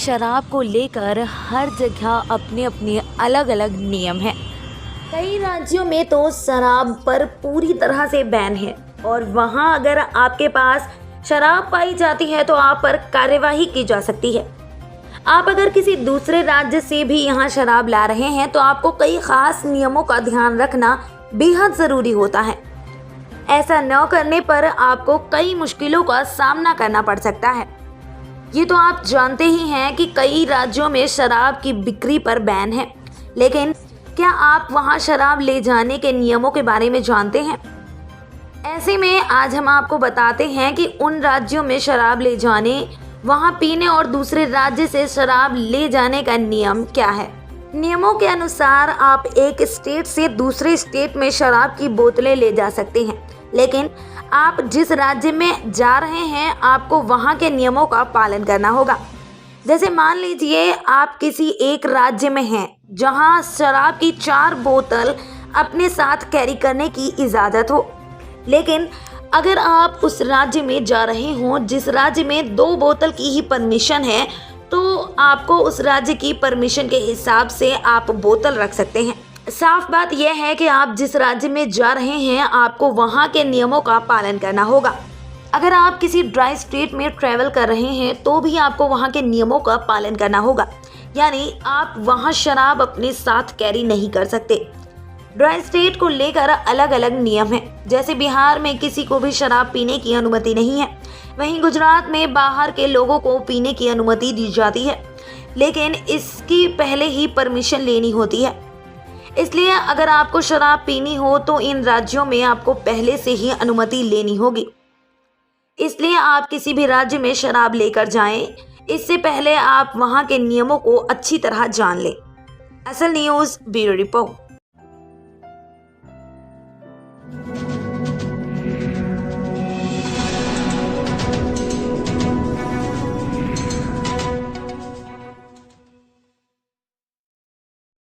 शराब को लेकर हर जगह अपने अपने अलग अलग नियम हैं। कई राज्यों में तो शराब पर पूरी तरह से बैन है और वहाँ अगर आपके पास शराब पाई जाती है तो आप पर कार्यवाही की जा सकती है। आप अगर किसी दूसरे राज्य से भी यहाँ शराब ला रहे हैं तो आपको कई खास नियमों का ध्यान रखना बेहद ज़रूरी होता है। ऐसा न करने पर आपको कई मुश्किलों का सामना करना पड़ सकता है। ये तो आप जानते ही हैं कि कई राज्यों में शराब की बिक्री पर बैन है, लेकिन क्या आप वहाँ शराब ले जाने के नियमों के बारे में जानते हैं? ऐसे में आज हम आपको बताते हैं कि उन राज्यों में शराब ले जाने, वहाँ पीने और दूसरे राज्य से शराब ले जाने का नियम क्या है। नियमों के अनुसार आप एक स्टेट से दूसरे स्टेट में शराब की बोतलें ले जा सकते हैं, लेकिन आप जिस राज्य में जा रहे हैं आपको वहाँ के नियमों का पालन करना होगा। जैसे मान लीजिए आप किसी एक राज्य में हैं जहाँ शराब की 4 बोतल अपने साथ कैरी करने की इजाज़त हो, लेकिन अगर आप उस राज्य में जा रहे हों जिस राज्य में 2 बोतल की ही परमिशन है तो आपको उस राज्य की परमिशन के हिसाब से आप बोतल रख सकते हैं। साफ बात यह है कि आप जिस राज्य में जा रहे हैं आपको वहाँ के नियमों का पालन करना होगा। अगर आप किसी ड्राई स्टेट में ट्रैवल कर रहे हैं तो भी आपको वहाँ के नियमों का पालन करना होगा, यानी आप वहाँ शराब अपने साथ कैरी नहीं कर सकते। ड्राई स्टेट को लेकर अलग अलग नियम हैं। जैसे बिहार में किसी को भी शराब पीने की अनुमति नहीं है, वहीं गुजरात में बाहर के लोगों को पीने की अनुमति दी जाती है, लेकिन इसकी पहले ही परमिशन लेनी होती है। इसलिए अगर आपको शराब पीनी हो तो इन राज्यों में आपको पहले से ही अनुमति लेनी होगी। इसलिए आप किसी भी राज्य में शराब लेकर जाएं, इससे पहले आप वहां के नियमों को अच्छी तरह जान लें। असल न्यूज़ ब्यूरो रिपोर्ट।